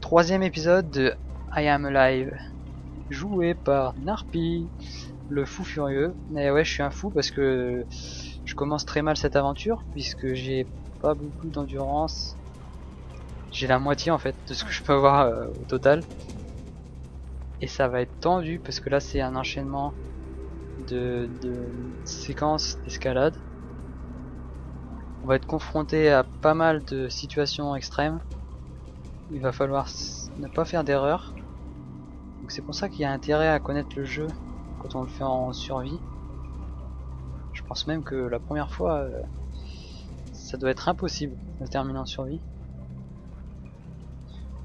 Troisième épisode de I Am Alive, joué par Narpi, le fou furieux. Et ouais, je suis un fou parce que je commence très mal cette aventure puisque j'ai pas beaucoup d'endurance. J'ai la moitié en fait de ce que je peux avoir au total. Et ça va être tendu parce que là c'est un enchaînement de séquences d'escalade. On va être confronté à pas mal de situations extrêmes. Il va falloir ne pas faire d'erreur. Donc c'est pour ça qu'il y a intérêt à connaître le jeu quand on le fait en survie. Je pense même que la première fois, ça doit être impossible de le terminer en survie.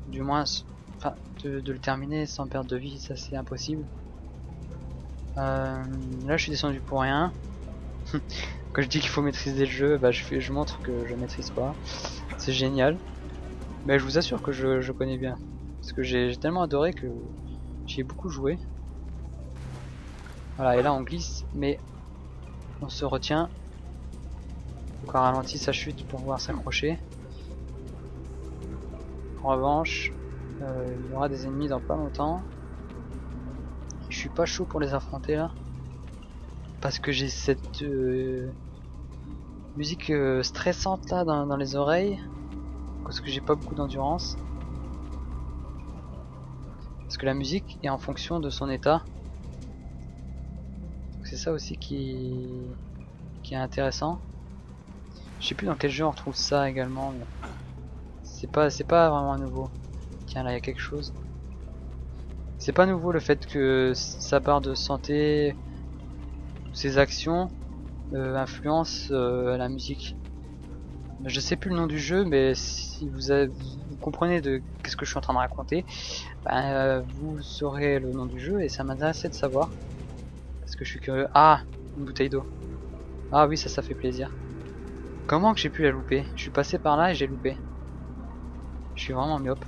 Du moins, enfin, de le terminer sans perte de vie, ça c'est impossible. Là je suis descendu pour rien. Quand je dis qu'il faut maîtriser le jeu, bah, je montre que je maîtrise pas. C'est génial. Mais je vous assure que je connais bien. Parce que j'ai tellement adoré que j'y ai beaucoup joué. Voilà, et là on glisse, mais on se retient. Donc on ralentit sa chute pour pouvoir s'accrocher. En revanche, il y aura des ennemis dans pas longtemps. Je suis pas chaud pour les affronter là. Parce que j'ai cette musique stressante là dans les oreilles. Parce que j'ai pas beaucoup d'endurance. Parce que la musique est en fonction de son état. C'est ça aussi qui est intéressant. Je sais plus dans quel jeu on retrouve ça également. C'est pas vraiment nouveau. Tiens, là il y a quelque chose. C'est pas nouveau le fait que sa barre de santé, ses actions influencent la musique. Je sais plus le nom du jeu, mais si vous comprenez de qu'est-ce que je suis en train de raconter, ben, vous saurez le nom du jeu et ça m'intéressait de savoir. Parce que je suis curieux. Ah, une bouteille d'eau. Ah oui, ça fait plaisir. Comment que j'ai pu la louper? Je suis passé par là et j'ai loupé. Je suis vraiment myope.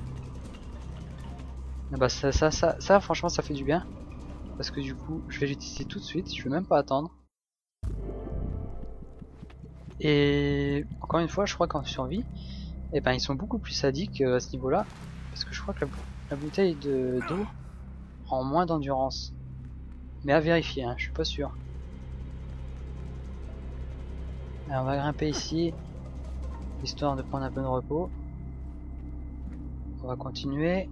Ah bah ça franchement ça fait du bien. Parce que du coup je vais l'utiliser tout de suite, je vais même pas attendre. Et encore une fois je crois qu'en survie, eh ben, ils sont beaucoup plus sadiques à ce niveau là. Parce que je crois que la bouteille d'eau rend moins d'endurance. Mais à vérifier, hein, je suis pas sûr. Alors on va grimper ici, histoire de prendre un peu de repos. On va continuer.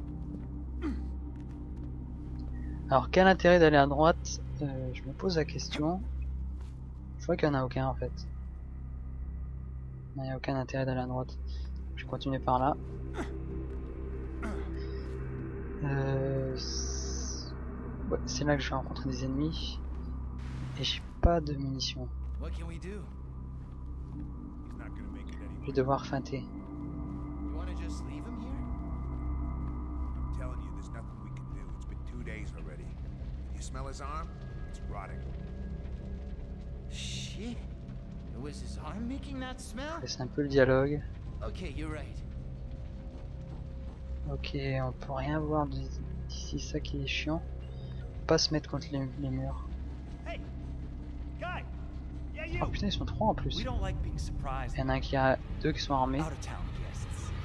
Alors quel intérêt d'aller à droite? Je me pose la question. Je crois qu'il n'y en a aucun en fait. Il n'y a aucun intérêt d'aller à droite. Je vais continuer par là. Ouais, c'est là que je vais rencontrer des ennemis. Et j'ai pas de munitions. Je vais devoir feinter. Smell his arm? It's rotting. Shit. It was his arm making that smell? C'est un peu le dialogue. Okay, you're right. Ok, on peut rien voir d'ici, ça qui est chiant. Pas se mettre contre les murs. Oh putain, ils sont trois en plus. Il y en a un qui a deux qui sont armés.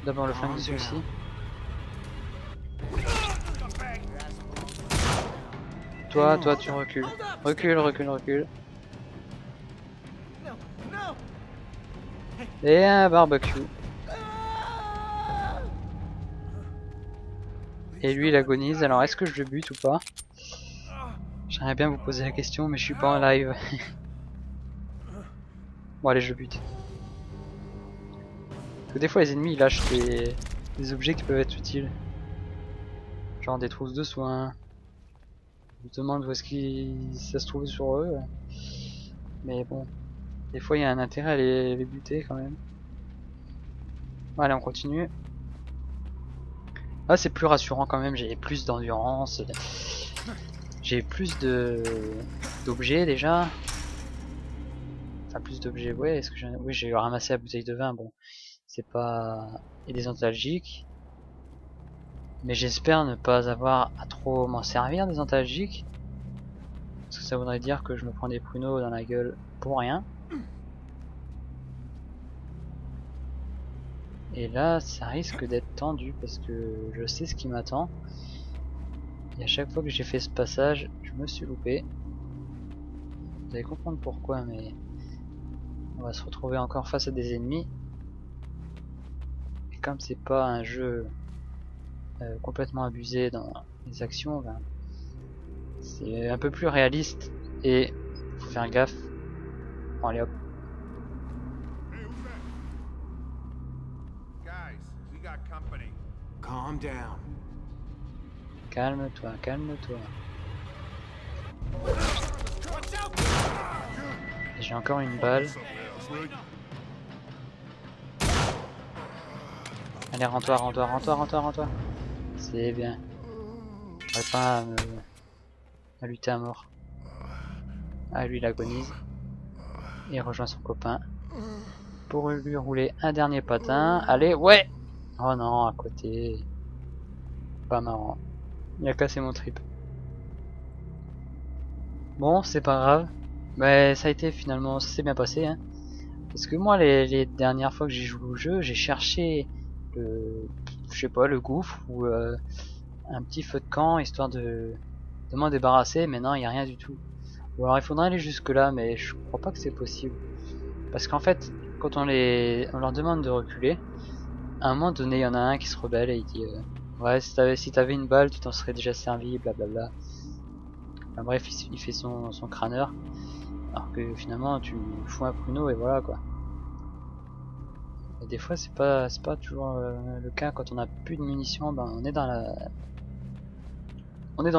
D'abord le flingue de celui-ci. Toi tu recules. Recule. Et un barbecue. Et lui il agonise, alors est-ce que je le bute ou pas? J'aimerais bien vous poser la question mais je suis pas en live. Bon allez je bute. Parce que des fois les ennemis ils lâchent des objets qui peuvent être utiles. Genre des trousses de soins. Je me demande où est-ce que ça se trouve sur eux. Mais bon, des fois il y a un intérêt à les buter quand même. Allez on continue. Là c'est plus rassurant quand même, j'ai plus d'endurance. J'ai plus d'objets déjà. Enfin plus d'objets, ouais, est-ce que oui j'ai ramassé la bouteille de vin, bon. C'est pas... Il y a des antalgiques. Mais j'espère ne pas avoir à trop m'en servir des antalgiques. Parce que ça voudrait dire que je me prends des pruneaux dans la gueule pour rien. Et là, ça risque d'être tendu parce que je sais ce qui m'attend. Et à chaque fois que j'ai fait ce passage, je me suis loupé. Vous allez comprendre pourquoi, mais on va se retrouver encore face à des ennemis. Et comme c'est pas un jeu complètement abusé dans les actions, ben, c'est un peu plus réaliste et faut faire gaffe. Bon, allez hop. Hey, who's that? Guys, we got company. Calm down. Calme-toi, calme-toi. J'ai encore une balle. Allez, rends-toi, rends-toi, rends-toi, rends-toi, rends-toi. C'est bien. J'aurais pas à lutter à mort. Ah, lui il agonise. Il rejoint son copain. Pour lui rouler un dernier patin. Allez, ouais! Oh non, à côté. Pas marrant. Il a cassé mon trip. Bon, c'est pas grave. Mais ça a été finalement, ça s'est bien passé. Hein. Parce que moi, les dernières fois que j'ai joué au jeu, j'ai cherché le, je sais pas, le gouffre ou un petit feu de camp histoire de m'en débarrasser. Mais non, il n'y a rien du tout. Ou alors il faudrait aller jusque là, mais je crois pas que c'est possible. Parce qu'en fait, quand on leur demande de reculer, à un moment donné, il y en a un qui se rebelle et il dit ouais, si t'avais une balle, tu t'en serais déjà servi, blablabla. Enfin, bref, il fait son crâneur. Alors que finalement, tu fous un pruneau et voilà quoi. Et des fois, c'est pas toujours le cas. Quand on a plus de munitions, ben on est dans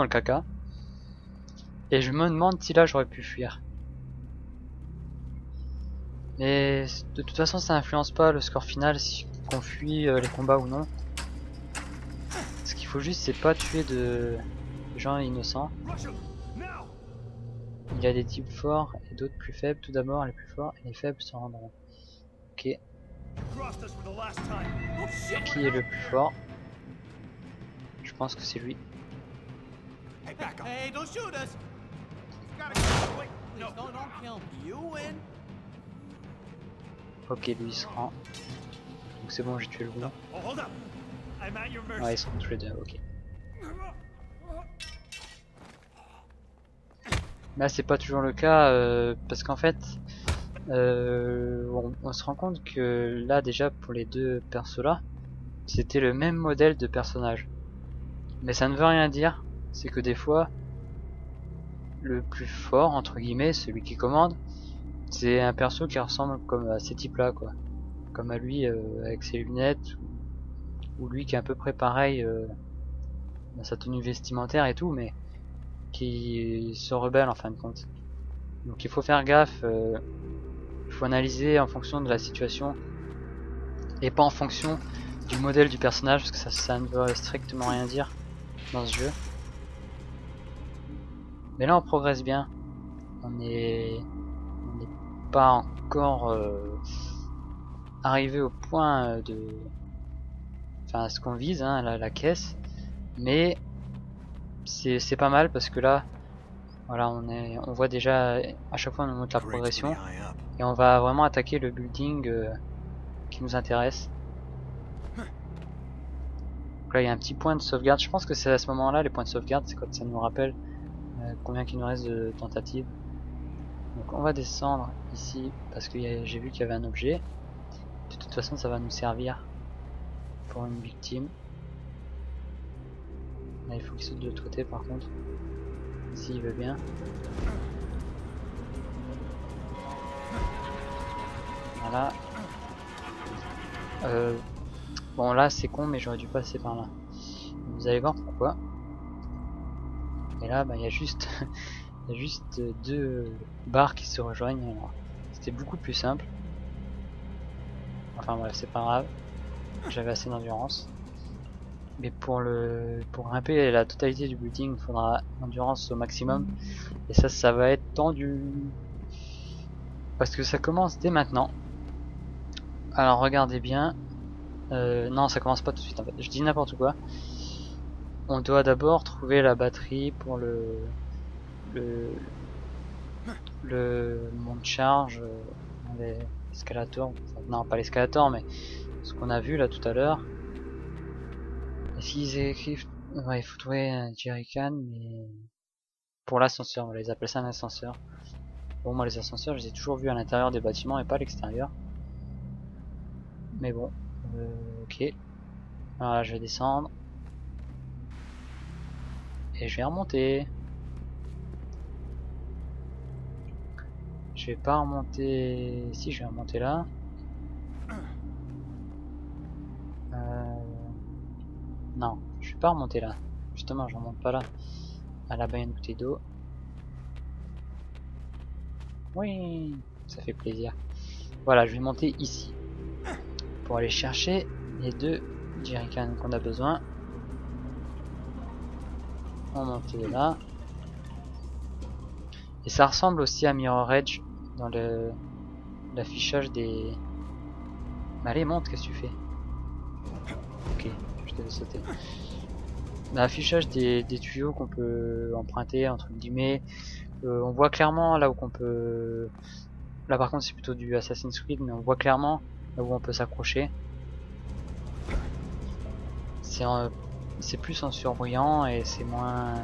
le caca. Et je me demande si là j'aurais pu fuir. Mais de toute façon, ça influence pas le score final si qu'on fuit les combats ou non. Ce qu'il faut juste, c'est pas tuer de gens innocents. Il y a des types forts et d'autres plus faibles. Tout d'abord, les plus forts et les faibles se rendront. Ok. Qui est le plus fort? Je pense que c'est lui. Hey, don't shoot us! Please, don't kill me. You win. Ok, lui il se rend. Donc c'est bon, j'ai tué le loup. Ouais, ils sont tous les deux, ok. Là c'est pas toujours le cas parce qu'en fait on se rend compte que là déjà pour les deux persos là c'était le même modèle de personnage. Mais ça ne veut rien dire, c'est que des fois le plus fort entre guillemets, celui qui commande, c'est un perso qui ressemble comme à ces types là quoi. Comme à lui avec ses lunettes ou lui qui est à peu près pareil dans sa tenue vestimentaire et tout mais qui se rebelle en fin de compte. Donc il faut faire gaffe, il faut analyser en fonction de la situation et pas en fonction du modèle du personnage parce que ça ne veut strictement rien dire dans ce jeu. Mais là on progresse bien, on n'est pas encore arrivé au point de, enfin ce qu'on vise, hein, la caisse, mais c'est pas mal parce que là voilà on voit déjà à chaque fois on monte la progression et on va vraiment attaquer le building qui nous intéresse. Donc là il y a un petit point de sauvegarde, je pense que c'est à ce moment là les points de sauvegarde, c'est quand ça nous rappelle combien qu'il nous reste de tentatives. Donc on va descendre ici parce que j'ai vu qu'il y avait un objet, de toute façon ça va nous servir pour une victime. Là, il faut qu'il saute de l'autre côté par contre, s'il veut bien. Voilà. Bon là c'est con mais j'aurais dû passer par là. Vous allez voir pourquoi. Et là bah il y a juste il y a juste deux barres qui se rejoignent. C'était beaucoup plus simple. Enfin bref c'est pas grave. J'avais assez d'endurance. Mais pour grimper la totalité du building, il faudra l'endurance au maximum. Et ça va être tendu. Parce que ça commence dès maintenant. Alors regardez bien. Non, ça commence pas tout de suite en fait. Je dis n'importe quoi. On doit d'abord trouver la batterie pour le mont de charge, l'escalator. Enfin, non, pas l'escalator, mais ce qu'on a vu là tout à l'heure. Et s'ils écrivent, ouais, il faut trouver un jerrycan, mais pour l'ascenseur, on les appelle ça un ascenseur. Bon, moi les ascenseurs, je les ai toujours vus à l'intérieur des bâtiments et pas à l'extérieur. Mais bon, ok. Alors là, je vais descendre. Et je vais remonter. Je vais pas remonter... Si, je vais remonter là. Non, je vais pas remonter là. Justement, je remonte pas là. Ah, là-bas, il y a une bouteille d'eau. Oui, ça fait plaisir. Voilà, je vais monter ici. Pour aller chercher les 2 jerrycans qu'on a besoin. On monte là. Et ça ressemble aussi à Mirror Edge dans l'affichage des... Mais allez, monte, qu'est-ce que tu fais? Ok, je devais sauter. L'affichage des tuyaux qu'on peut emprunter, entre guillemets. On voit clairement là où qu'on peut... Là par contre c'est plutôt du Assassin's Creed, mais on voit clairement là où on peut s'accrocher. C'est plus en surbruyant et c'est moins...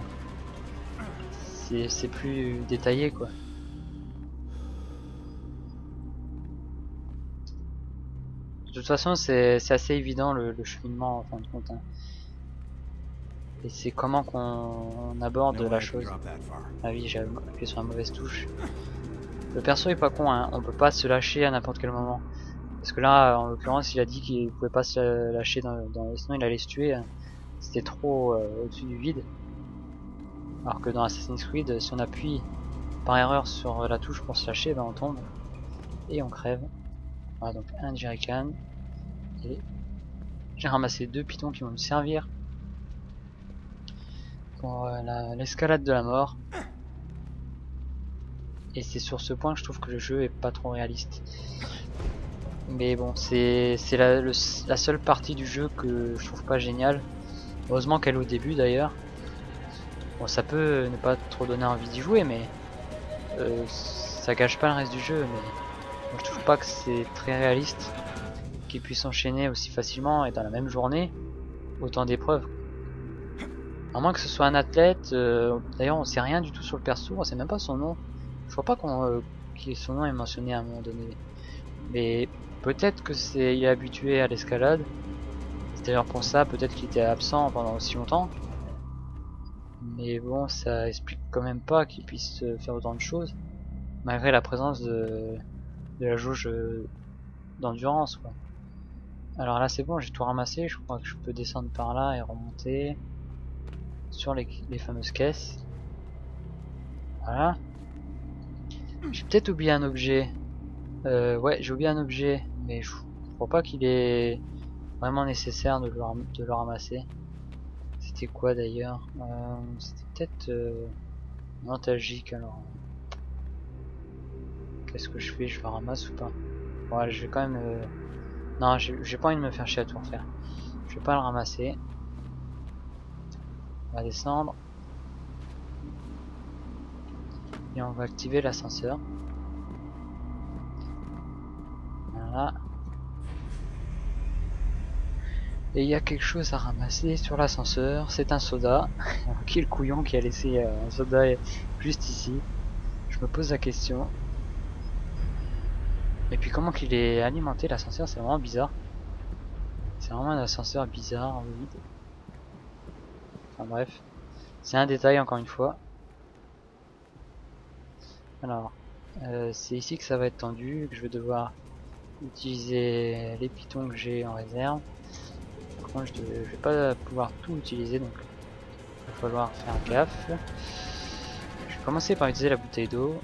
C'est plus détaillé quoi. De toute façon c'est assez évident le cheminement en fin de compte. Hein. Et c'est comment qu'on aborde la chose. Ah oui, j'ai appuyé sur la mauvaise touche. Le perso est pas con, hein. On peut pas se lâcher à n'importe quel moment. Parce que là, en l'occurrence, il a dit qu'il pouvait pas se lâcher sinon il allait se tuer. Hein. C'était trop au-dessus du vide. Alors que dans Assassin's Creed, si on appuie par erreur sur la touche pour se lâcher, ben on tombe et on crève. Voilà, donc un jerrycan. Et j'ai ramassé 2 pitons qui vont me servir pour l'escalade de la mort. Et c'est sur ce point que je trouve que le jeu est pas trop réaliste. Mais bon, c'est la seule partie du jeu que je trouve pas géniale. Heureusement qu'elle est au début d'ailleurs. Bon, ça peut ne pas trop donner envie d'y jouer, mais ça gâche pas le reste du jeu. Mais bon, je trouve pas que c'est très réaliste qu'il puisse enchaîner aussi facilement et dans la même journée autant d'épreuves. À moins que ce soit un athlète. D'ailleurs, on sait rien du tout sur le perso, on sait même pas son nom. Je vois pas que son nom est mentionné à un moment donné. Mais peut-être que il est habitué à l'escalade. C'est d'ailleurs pour ça, peut-être qu'il était absent pendant aussi longtemps. Mais bon, ça explique quand même pas qu'il puisse faire autant de choses. Malgré la présence de la jauge d'endurance. Alors là c'est bon, j'ai tout ramassé. Je crois que je peux descendre par là et remonter sur les fameuses caisses. Voilà. J'ai peut-être oublié un objet. Ouais, j'ai oublié un objet, mais je crois pas qu'il est vraiment nécessaire de le ramasser. C'était quoi d'ailleurs? C'était peut-être nostalgique alors. Qu'est-ce que je fais? Je le ramasse ou pas? Ouais, je vais quand même... Non, j'ai pas envie de me faire chier à tout refaire. Je vais pas le ramasser. On va descendre. Et on va activer l'ascenseur. Voilà. Et il y a quelque chose à ramasser sur l'ascenseur. C'est un soda. Qui est le couillon qui a laissé un soda juste ici? Je me pose la question. Et puis comment qu'il est alimenté l'ascenseur, c'est vraiment bizarre. C'est vraiment un ascenseur bizarre, vide. Enfin bref. C'est un détail encore une fois. Alors, c'est ici que ça va être tendu, que je vais devoir utiliser les pitons que j'ai en réserve. Par contre, je vais pas pouvoir tout utiliser, donc il va falloir faire gaffe. Je vais commencer par utiliser la bouteille d'eau.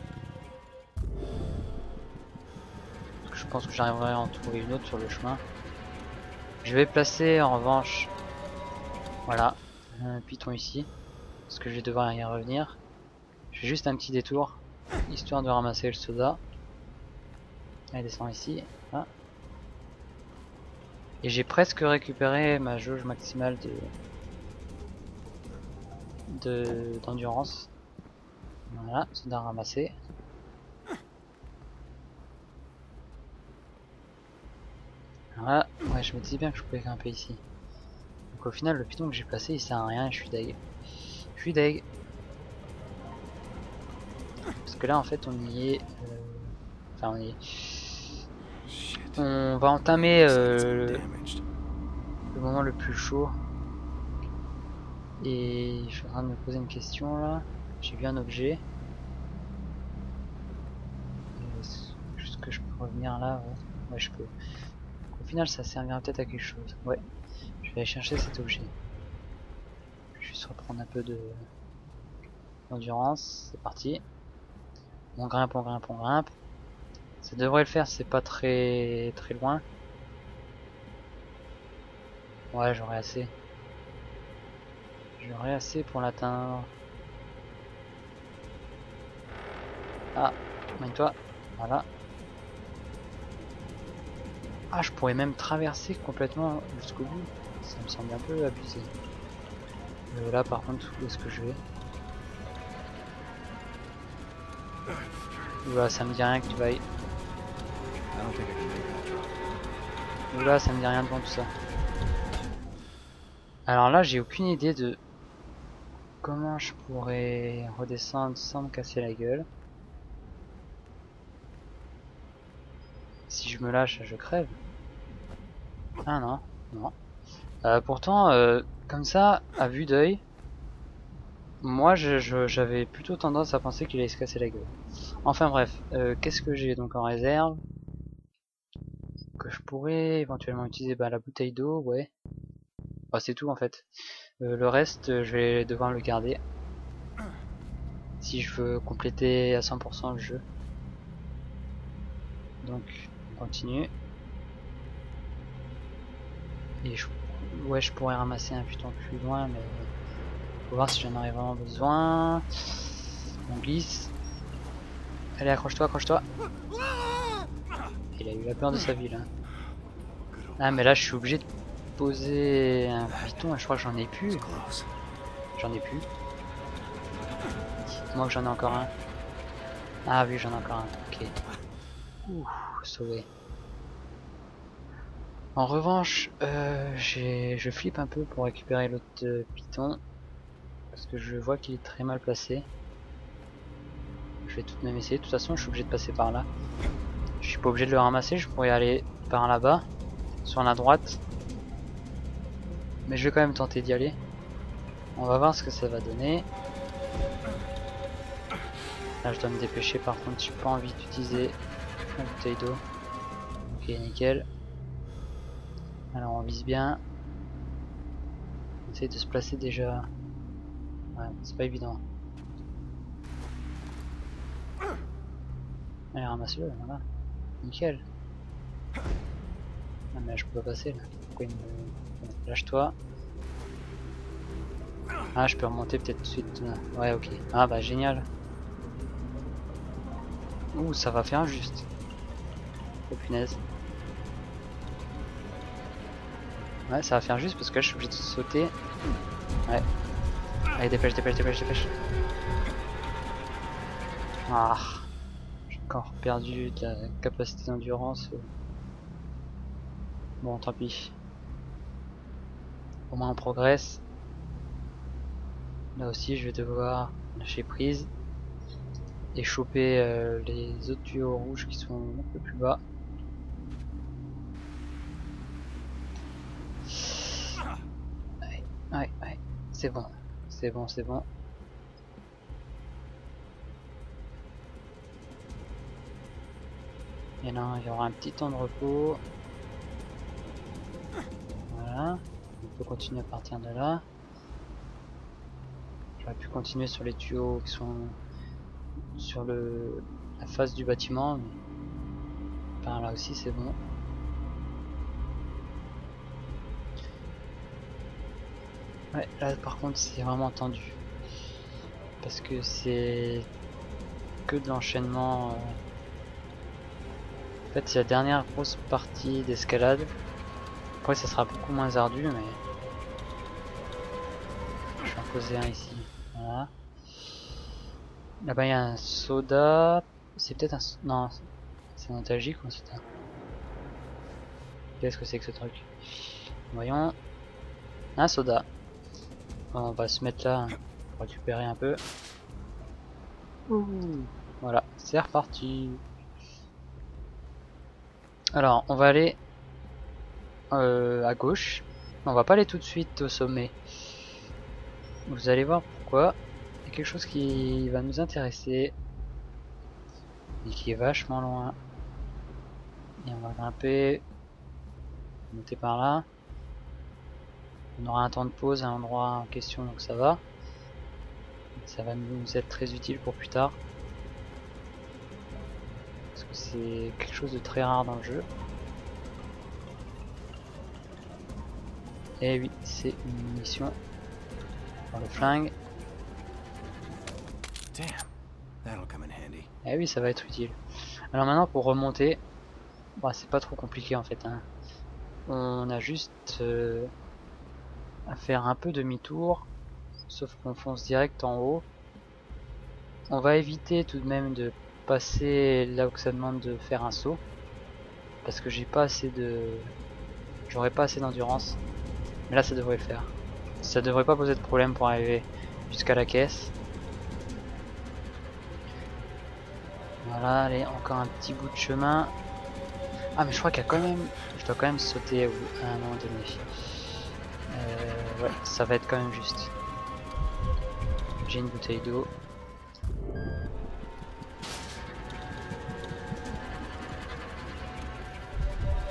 Je pense que j'arriverai à en trouver une autre sur le chemin. Je vais placer en revanche, voilà, un piton ici, parce que je vais devoir y revenir. Je fais juste un petit détour, histoire de ramasser le soda. Elle descend ici, voilà. Et j'ai presque récupéré ma jauge maximale d'endurance. Voilà, soda ramassé. Voilà, ouais, je me disais bien que je pouvais grimper ici. Donc au final, le piton que j'ai placé, il sert à rien et je suis deg. Je suis deg. Parce que là, en fait, on y est... Enfin, on y est... On va entamer le moment le plus chaud. Et je suis en train de me poser une question là. J'ai vu un objet. Est-ce que je peux revenir là? Ouais, ouais je peux. Donc, au final, ça servira peut-être à quelque chose. Ouais, je vais aller chercher cet objet. Je vais juste reprendre un peu de d'endurance. C'est parti. On grimpe, on grimpe, on grimpe. Ça devrait le faire, c'est pas très loin. Ouais, j'aurai assez. J'aurai assez pour l'atteindre. Ah, mets-toi. Voilà. Ah, je pourrais même traverser complètement jusqu'au bout. Ça me semble un peu abusé. Là, par contre, où est-ce que je vais? Oula, ça me dit rien que tu vailles. Oula, ça me dit rien devant tout ça. Alors là, j'ai aucune idée de comment je pourrais redescendre sans me casser la gueule. Si je me lâche, je crève. Ah non, non. Pourtant, comme ça, à vue d'œil, moi j'avais plutôt tendance à penser qu'il allait se casser la gueule. Enfin bref, qu'est-ce que j'ai donc en réserve? Que je pourrais éventuellement utiliser la bouteille d'eau, ouais. Bah, c'est tout en fait. Le reste, je vais devoir le garder. Si je veux compléter à 100% le jeu. Donc, on continue. Et ouais, je pourrais ramasser un putain plus loin, mais faut voir si j'en aurais vraiment besoin. On glisse. Allez, accroche-toi, accroche-toi. Il a eu la peur de sa vie là. Ah, mais là, je suis obligé de poser un piton. Je crois que j'en ai plus. J'en ai plus. Moi que j'en ai encore un. Ah oui, j'en ai encore un. Ok. Ouh, sauvé. En revanche, je flippe un peu pour récupérer l'autre piton. Parce que je vois qu'il est très mal placé. Je vais tout de même essayer. De toute façon, je suis obligé de passer par là. Je suis pas obligé de le ramasser. Je pourrais aller par là-bas. Sur la droite. Mais je vais quand même tenter d'y aller. On va voir ce que ça va donner. Là, je dois me dépêcher. Par contre, j'ai pas envie d'utiliser la bouteille d'eau. Ok, nickel. Alors, on vise bien. On essaye de se placer déjà. Ouais, c'est pas évident. Allez, ramasse-le, voilà. Nickel. Ah, mais là, je peux pas passer là. Pourquoi il me... Lâche-toi. Ah, je peux remonter peut-être tout de suite. Ouais, ok. Ah, bah génial. Ouh, ça va faire juste. Oh punaise. Ouais, ça va faire juste parce que là, je suis obligé de sauter. Ouais. Allez, dépêche, dépêche, dépêche, dépêche. Ah. J'ai encore perdu de la capacité d'endurance. Bon, tant pis. Au moins, on progresse. Là aussi, je vais devoir lâcher prise. Et choper les autres tuyaux rouges qui sont un peu plus bas. Ouais, ouais, ouais. C'est bon. C'est bon, c'est bon. Et là, il y aura un petit temps de repos. Voilà. On peut continuer à partir de là. J'aurais pu continuer sur les tuyaux qui sont sur la face du bâtiment. Mais par là aussi, c'est bon. Ouais, là par contre, c'est vraiment tendu. Parce que c'est que de l'enchaînement. En fait, c'est la dernière grosse partie d'escalade. Après, ça sera beaucoup moins ardu, mais je vais en poser un ici. Voilà. Là-bas, il y a un soda. C'est peut-être un. Non, c'est nostalgique ou un soda? Qu'est-ce que c'est que ce truc? Voyons. Un soda. Bon, on va se mettre là pour récupérer un peu. Ouh. Voilà, c'est reparti. Alors, on va aller à gauche. On va pas aller tout de suite au sommet. Vous allez voir pourquoi. Il y a quelque chose qui va nous intéresser. Et qui est vachement loin. Et on va grimper. Monter par là. On aura un temps de pause à l'endroit en question, donc ça va. Ça va nous être très utile pour plus tard. Parce que c'est quelque chose de très rare dans le jeu. Et oui, c'est une mission dans le flingue. Damn, that'll come in handy. Et oui, ça va être utile. Alors maintenant pour remonter, bah, c'est pas trop compliqué en fait. Hein. On a juste à faire un peu demi-tour, sauf qu'on fonce direct en haut. On va éviter tout de même de passer là où ça demande de faire un saut, parce que j'aurais pas assez d'endurance. Mais là ça devrait le faire. Ça devrait pas poser de problème pour arriver jusqu'à la caisse. Voilà, allez, encore un petit bout de chemin. Ah mais je crois qu'il y a quand même... Je dois quand même sauter à un moment donné. Ouais, ça va être quand même juste. J'ai une bouteille d'eau.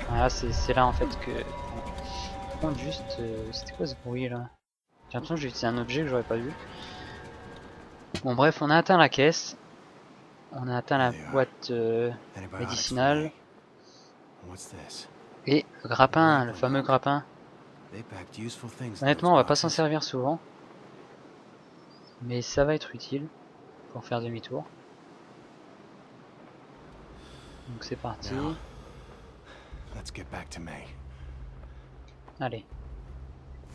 Voilà, c'est là en fait que... Par contre juste... C'était quoi ce bruit là? J'ai l'impression que j'ai utilisé un objet que j'aurais pas vu. Bon bref, on a atteint la caisse. On a atteint la boîte médicinale. Et le grappin, le fameux grappin. Honnêtement, on va pas s'en servir souvent. Mais ça va être utile pour faire demi-tour. Donc c'est parti. Allez,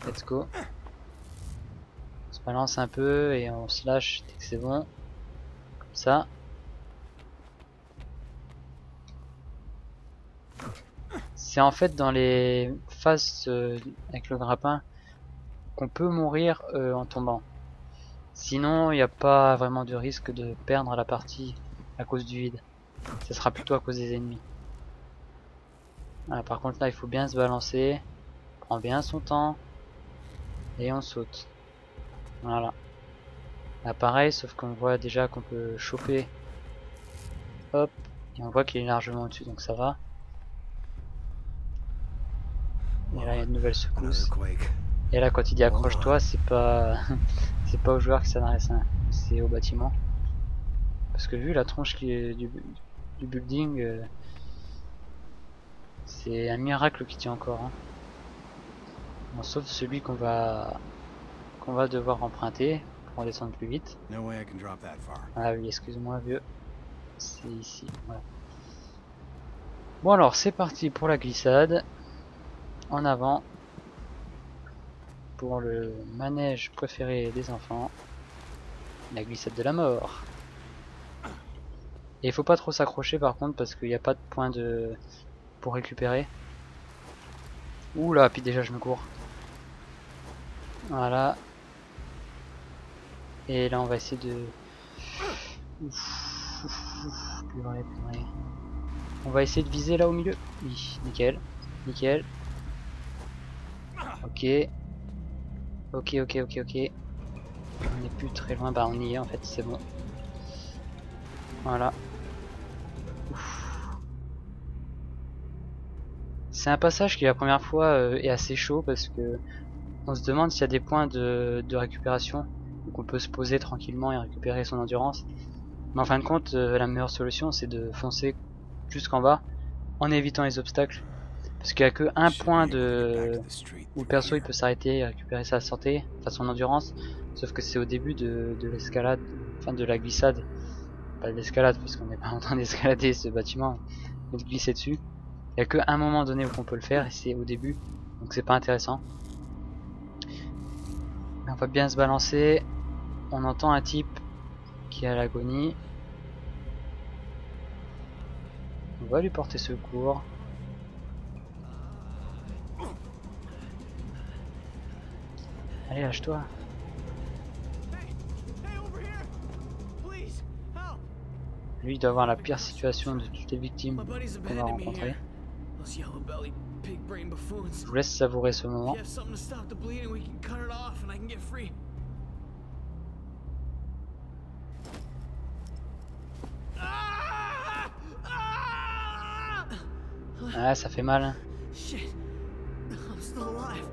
let's go. On se balance un peu et on se lâche dès que c'est bon. Comme ça. C'est en fait dans les phases avec le grappin qu'on peut mourir en tombant. Sinon, il n'y a pas vraiment de risque de perdre la partie à cause du vide. Ce sera plutôt à cause des ennemis. Voilà, par contre là, il faut bien se balancer. On prend bien son temps. Et on saute. Voilà. Là pareil, sauf qu'on voit déjà qu'on peut choper. Hop. Et on voit qu'il est largement au-dessus, donc ça va. Et là il y a une nouvelle secousse. Et là quand il dit accroche-toi, c'est pas c'est pas au joueur qui s'adresse, hein. C'est au bâtiment. Parce que vu la tronche qui est du building, c'est un miracle qui tient encore. Hein. Bon, sauf celui qu'on va devoir emprunter pour descendre plus vite. Ah oui, excuse-moi vieux. C'est ici. Voilà. Bon alors c'est parti pour la glissade. En avant pour le manège préféré des enfants, la glissade de la mort. Et il faut pas trop s'accrocher par contre parce qu'il n'y a pas de point pour récupérer. Ouh là, puis déjà je me cours. Voilà. Et là on va essayer de... Plus vrai. On va essayer de viser là au milieu. Oui, nickel. Nickel. Ok. Ok. On n'est plus très loin. Bah on y est en fait, c'est bon. Voilà. C'est un passage qui la première fois est assez chaud parce que on se demande s'il y a des points de récupération. Donc on peut se poser tranquillement et récupérer son endurance. Mais en fin de compte, la meilleure solution c'est de foncer jusqu'en bas en évitant les obstacles. Parce qu'il n'y a que un point où le perso il peut s'arrêter et récupérer sa santé, enfin son endurance. Sauf que c'est au début de l'escalade, enfin de la glissade. Pas de l'escalade parce qu'on n'est pas en train d'escalader ce bâtiment, mais de glisser dessus. Il n'y a que un moment donné où on peut le faire et c'est au début. Donc c'est pas intéressant. Mais on va bien se balancer. On entend un type qui est à l'agonie. On va lui porter secours. Allez, lâche-toi. Hey, over here! Please, help! Lui, il doit avoir la pire situation de toutes les victimes My buddies qu'on va abandoned me rencontrer. here. Those yellow-bellied, pig-brained buffoons. Je vous laisse savourer ce If moment. you have something to stop the bleeding, we can cut it off and I can get free. Ah! Ah! Ah, ça fait mal. Hein. Shit. I'm still alive.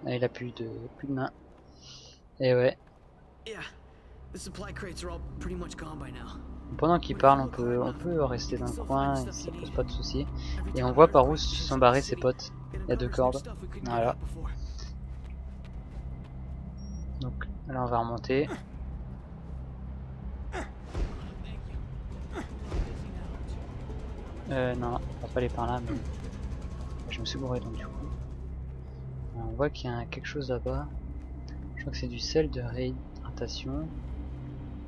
Ah, il a plus de main. Et ouais. Yeah. The supply crates are all pretty much gone by now. Pendant qu'il parle, on peut rester dans le coin, et ça pose pas de soucis. Et on voit par où se sont barrés ses potes. Il y a 2 cordes. Voilà. Donc là on va remonter. Non, on va pas aller par là, mais je me suis bourré donc du coup. Alors, on voit qu'il y a quelque chose là-bas. Je crois que c'est du sel de réhydratation.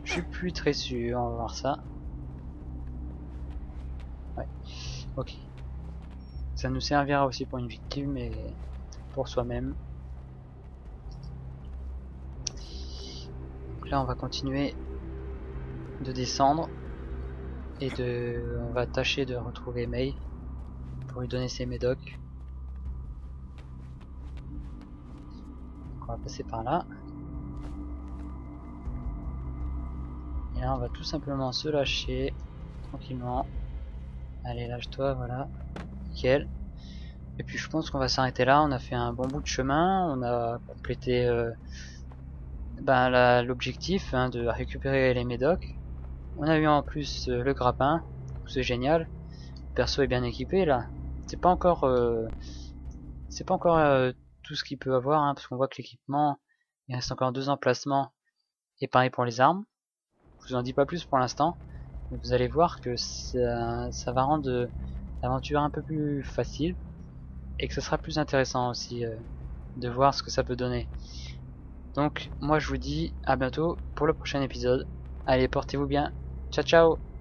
Je suis plus très sûr, on va voir ça. Ouais, ok. Ça nous servira aussi pour une victime et pour soi-même. Donc là on va continuer de descendre et on va tâcher de retrouver May pour lui donner ses médocs. Donc on va passer par là. Et là on va tout simplement se lâcher tranquillement. Allez, lâche-toi, voilà. Nickel. Et puis je pense qu'on va s'arrêter là. On a fait un bon bout de chemin. On a complété l'objectif de récupérer les médocs. On a eu en plus le grappin. C'est génial. Le perso est bien équipé là. C'est pas encore tout ce qu'il peut avoir, hein, parce qu'on voit que l'équipement, il reste encore 2 emplacements. Et pareil pour les armes. Je vous en dis pas plus pour l'instant. Vous allez voir que ça va rendre l'aventure un peu plus facile et que ce sera plus intéressant aussi de voir ce que ça peut donner. Donc moi je vous dis à bientôt pour le prochain épisode. Allez, portez-vous bien. Ciao ciao.